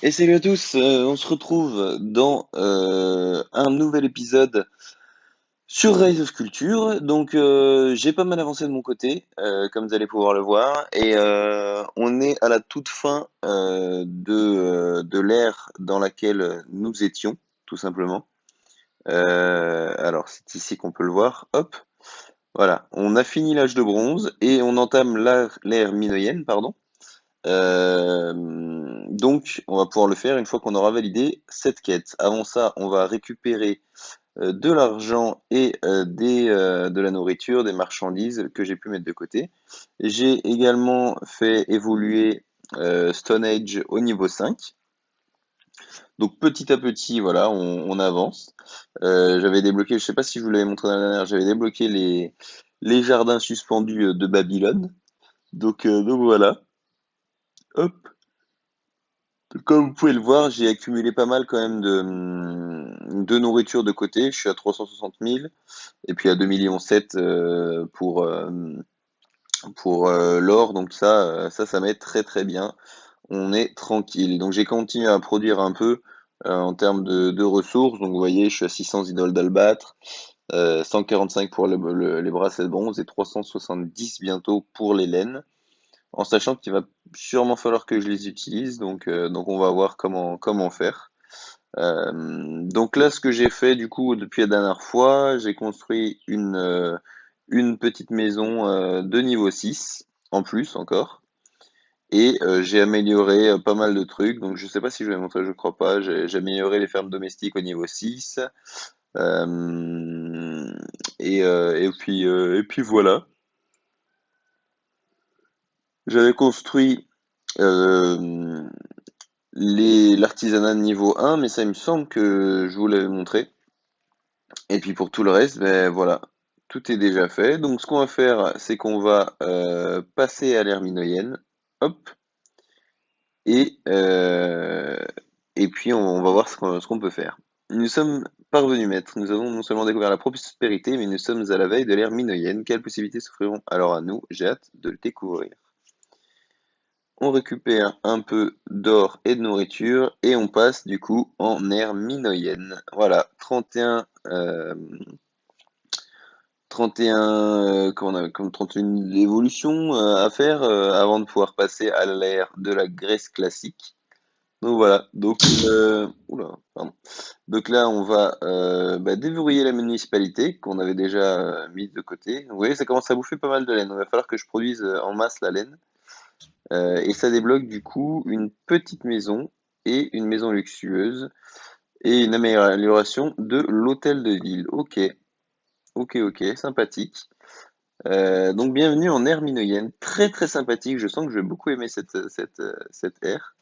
Et salut à tous, on se retrouve dans un nouvel épisode sur Rise of Culture. Donc j'ai pas mal avancé de mon côté, comme vous allez pouvoir le voir, et on est à la toute fin de l'ère dans laquelle nous étions, tout simplement. Alors c'est ici qu'on peut le voir, hop, voilà, on a fini l'âge de bronze et on entame l'ère minoïenne, pardon. Donc, on va pouvoir le faire une fois qu'on aura validé cette quête. Avant ça, on va récupérer de l'argent et de la nourriture, des marchandises que j'ai pu mettre de côté. J'ai également fait évoluer Stone Age au niveau 5. Donc petit à petit, voilà, on avance. J'avais débloqué, je sais pas si je vous l'avais montré dans la dernière, j'avais débloqué les jardins suspendus de Babylone. Donc voilà. Hop. Comme vous pouvez le voir, j'ai accumulé pas mal quand même de nourriture de côté. Je suis à 360 000 et puis à 2 millions 7 pour l'or. Donc ça m'est très très bien. On est tranquille. Donc j'ai continué à produire un peu en termes de ressources. Donc vous voyez, je suis à 600 idoles d'albâtre, 145 pour les bracelets de bronze et 370 bientôt pour les laines. En sachant qu'il va sûrement falloir que je les utilise, donc on va voir comment faire. Donc là, ce que j'ai fait du coup depuis la dernière fois, j'ai construit une petite maison de niveau 6 en plus encore, et j'ai amélioré pas mal de trucs. Donc je sais pas si je vais montrer, je crois pas. J'ai amélioré les fermes domestiques au niveau 6, et puis voilà. J'avais construit euh, l'artisanat de niveau 1, mais ça il me semble que je vous l'avais montré. Et puis pour tout le reste, ben voilà, tout est déjà fait. Donc ce qu'on va faire, c'est qu'on va passer à l'ère minoïenne. Hop, et, euh, et puis on va voir ce qu'on peut faire. Nous sommes parvenus, maître. Nous avons non seulement découvert la prospérité, mais nous sommes à la veille de l'ère minoïenne. Quelles possibilités s'offriront alors à nous? J'ai hâte de le découvrir. On récupère un peu d'or et de nourriture et on passe du coup en ère minoïenne. Voilà, 31, 31, comment on a, comme 31 évolutions à faire avant de pouvoir passer à l'ère de la Grèce classique. Donc voilà, oula, pardon. Donc là on va déverrouiller la municipalité qu'on avait déjà mise de côté. Vous voyez, ça commence à bouffer pas mal de laine. Il va falloir que je produise en masse la laine. Et ça débloque du coup une petite maison et une maison luxueuse et une amélioration de l'hôtel de ville. Ok, ok, ok, sympathique. Donc bienvenue en ère minoïenne, très très sympathique. Je sens que je vais beaucoup aimer cette ère.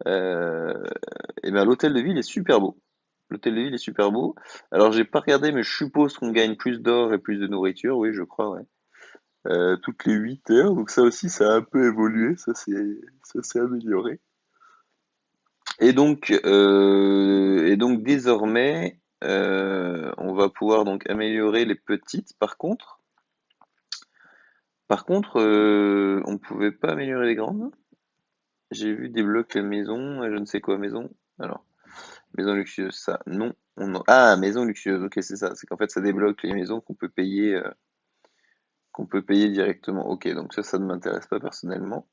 Euh, et ben l'hôtel de ville est super beau. L'hôtel de ville est super beau. Alors j'ai pas regardé, mais je suppose qu'on gagne plus d'or et plus de nourriture. Oui, je crois, ouais. Toutes les 8 heures, donc ça aussi ça a un peu évolué, ça s'est amélioré. Et donc désormais, on va pouvoir donc améliorer les petites. Par contre, on pouvait pas améliorer les grandes. J'ai vu des blocs maison, je ne sais quoi maison. Alors, maison luxueuse, ça, non. Ah, maison luxueuse, ok, c'est ça. C'est qu'en fait, ça débloque les maisons qu'on peut payer directement. Ok, donc ça ne m'intéresse pas personnellement.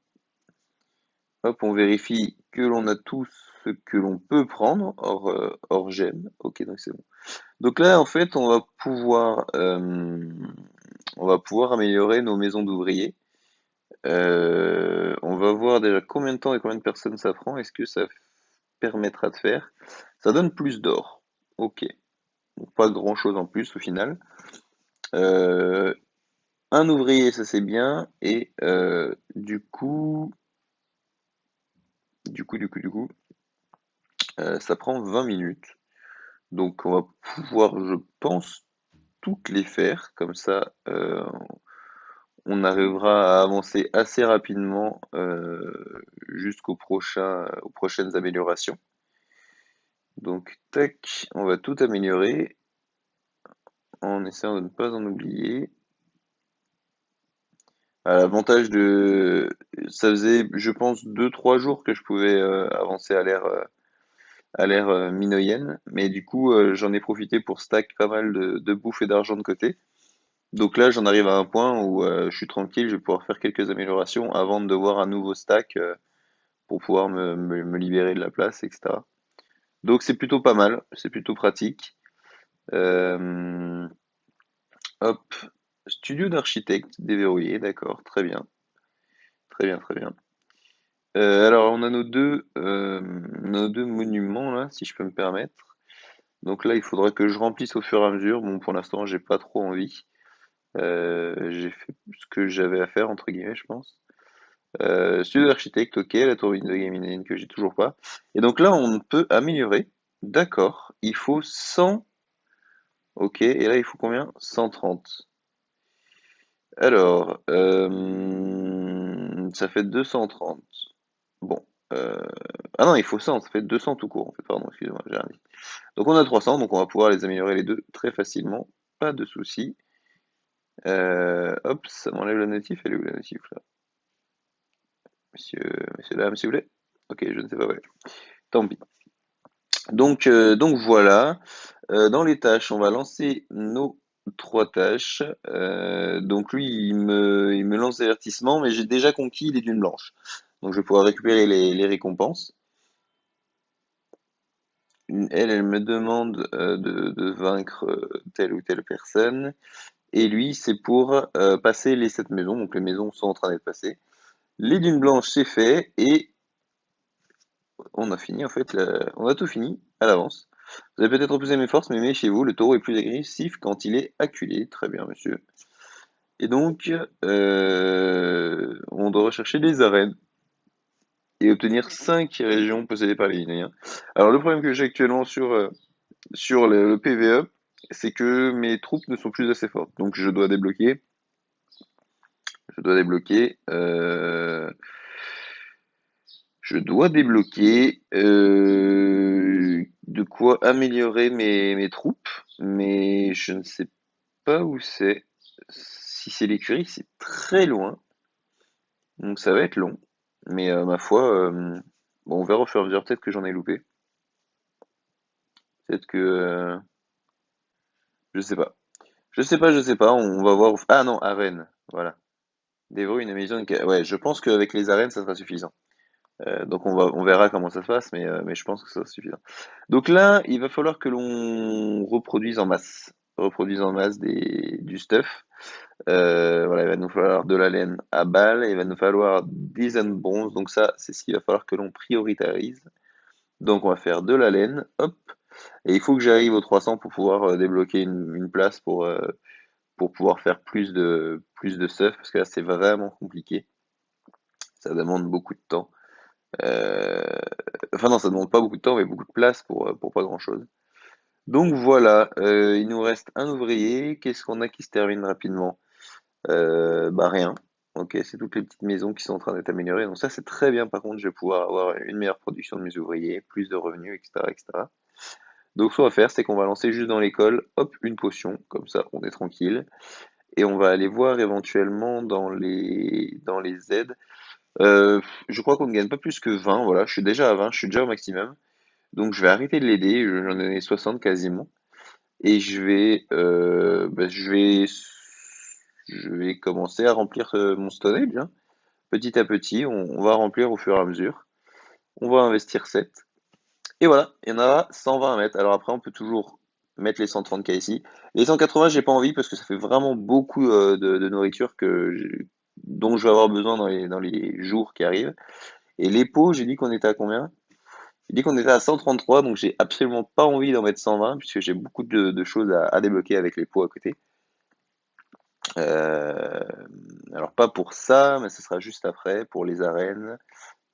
Hop, on vérifie que l'on a tout ce que l'on peut prendre, hors gemme. Ok, donc c'est bon. Donc là, en fait, on va pouvoir améliorer nos maisons d'ouvriers. On va voir déjà combien de temps et combien de personnes ça prend. Est-ce que ça permettra de faire? Ça donne plus d'or. Ok. Donc pas grand-chose en plus au final. Euh, un ouvrier, ça c'est bien. Et du coup, ça prend 20 minutes. Donc on va pouvoir, je pense, toutes les faire. Comme ça, on arrivera à avancer assez rapidement aux prochaines améliorations. Donc, tac, on va tout améliorer en essayant de ne pas en oublier. À l'avantage de, ça faisait, je pense, 2, 3 jours que je pouvais avancer à l'ère minoyenne, mais du coup, j'en ai profité pour stack pas mal de bouffe et d'argent de côté. Donc là, j'en arrive à un point où je suis tranquille, je vais pouvoir faire quelques améliorations avant de devoir un nouveau stack pour pouvoir me libérer de la place, etc. Donc c'est plutôt pas mal, c'est plutôt pratique. Euh, hop, studio d'architecte déverrouillé, d'accord, très bien, très bien, très bien. Alors on a nos deux monuments là, si je peux me permettre. Donc là, il faudra que je remplisse au fur et à mesure. Bon, pour l'instant, j'ai pas trop envie. J'ai fait ce que j'avais à faire entre guillemets, je pense. Studio d'architecte, ok, la turbine de Gaminen que j'ai toujours pas. Et donc là, on peut améliorer. D'accord. Il faut 100. Ok, et là, il faut combien? 130. Alors, ça fait 230. Bon. euh, Ah non, il faut 100, ça fait 200 tout court, en fait, pardon, excusez-moi, j'ai rien dit. Donc on a 300, donc on va pouvoir les améliorer les deux très facilement, pas de souci. Hop, ça m'enlève la notif, elle est où la notif là? Monsieur là, s'il vous plaît? Ok, je ne sais pas, ouais. Tant pis. Donc voilà. Dans les tâches, on va lancer nos 3 tâches. Donc lui, il me lance des avertissements, mais j'ai déjà conquis les dunes blanches. Donc je vais pouvoir récupérer les récompenses. Elle me demande de vaincre telle ou telle personne. Et lui, c'est pour passer les 7 maisons. Donc les maisons sont en train d'être passées. Les dunes blanches, c'est fait. Et on a fini, en fait, on a tout fini à l'avance. Vous avez peut-être repoussé mes forces, mais méfiez-vous, le taureau est plus agressif quand il est acculé. Très bien, monsieur. Et donc, on doit rechercher les arènes et obtenir 5 régions possédées par les Linéens. Alors, le problème que j'ai actuellement sur le PvE, c'est que mes troupes ne sont plus assez fortes. Donc, je dois débloquer de quoi améliorer mes troupes, mais je ne sais pas où c'est. Si c'est l'écurie, c'est très loin, donc ça va être long. Mais ma foi, bon, on verra au fur et à mesure. Peut-être que j'en ai loupé. Peut-être que je sais pas. Je sais pas. On va voir. Ah non, arène. Voilà. Déverrouiller une maison. Ouais, je pense qu'avec les arènes, ça sera suffisant. Donc on verra comment ça se passe, mais je pense que ça sera suffisant. Donc là, il va falloir que l'on reproduise en masse du stuff. Voilà, il va nous falloir de la laine à balle, il va nous falloir des ânes bronze. Donc ça, c'est ce qu'il va falloir que l'on prioritarise. Donc on va faire de la laine, hop. Et il faut que j'arrive aux 300 pour pouvoir débloquer une place pour pouvoir faire plus de stuff, parce que là c'est vraiment compliqué. Ça demande beaucoup de temps. Euh, Enfin non, ça demande pas beaucoup de temps, mais beaucoup de place pour pas grand-chose. Donc voilà, il nous reste un ouvrier. Qu'est-ce qu'on a qui se termine rapidement? Bah rien. Ok, c'est toutes les petites maisons qui sont en train d'être améliorées. Donc ça c'est très bien. Par contre, je vais pouvoir avoir une meilleure production de mes ouvriers, plus de revenus, etc., etc. Donc ce qu'on va faire, c'est qu'on va lancer juste dans l'école, hop, une potion. Comme ça, on est tranquille. Et on va aller voir éventuellement dans les aides. Je crois qu'on ne gagne pas plus que 20. Voilà, je suis déjà à 20, je suis déjà au maximum. Donc je vais arrêter de l'aider. J'en ai 60 quasiment. Et je vais commencer à remplir mon stonnage, hein. Petit à petit, on va remplir au fur et à mesure. On va investir 7. Et voilà, il y en a 120 à mettre. Alors après, on peut toujours mettre les 130K ici. Les 180, j'ai pas envie parce que ça fait vraiment beaucoup de nourriture dont je vais avoir besoin dans les jours qui arrivent. Et les pots, j'ai dit qu'on était à combien? J'ai dit qu'on était à 133, donc j'ai absolument pas envie d'en mettre 120 puisque j'ai beaucoup de choses à débloquer avec les pots à côté. Euh, alors pas pour ça, mais ce sera juste après, pour les arènes.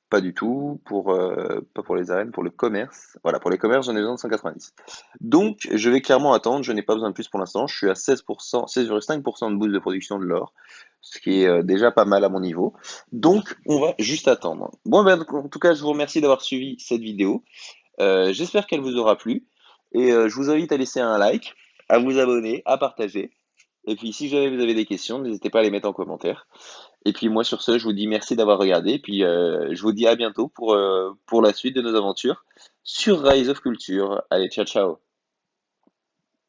Pas du tout, pas pour les arènes, pour le commerce. Voilà, pour les commerces, j'en ai besoin de 190. Donc, je vais clairement attendre, je n'ai pas besoin de plus pour l'instant. Je suis à 16%, 16,5% de boost de production de l'or, ce qui est déjà pas mal à mon niveau. Donc, on va juste attendre. Bon, ben, en tout cas, je vous remercie d'avoir suivi cette vidéo. J'espère qu'elle vous aura plu. Et je vous invite à laisser un like, à vous abonner, à partager. Et puis, si jamais vous avez des questions, n'hésitez pas à les mettre en commentaire. Et puis moi sur ce, je vous dis merci d'avoir regardé, et puis je vous dis à bientôt pour la suite de nos aventures sur Rise of Culture. Allez, ciao ciao.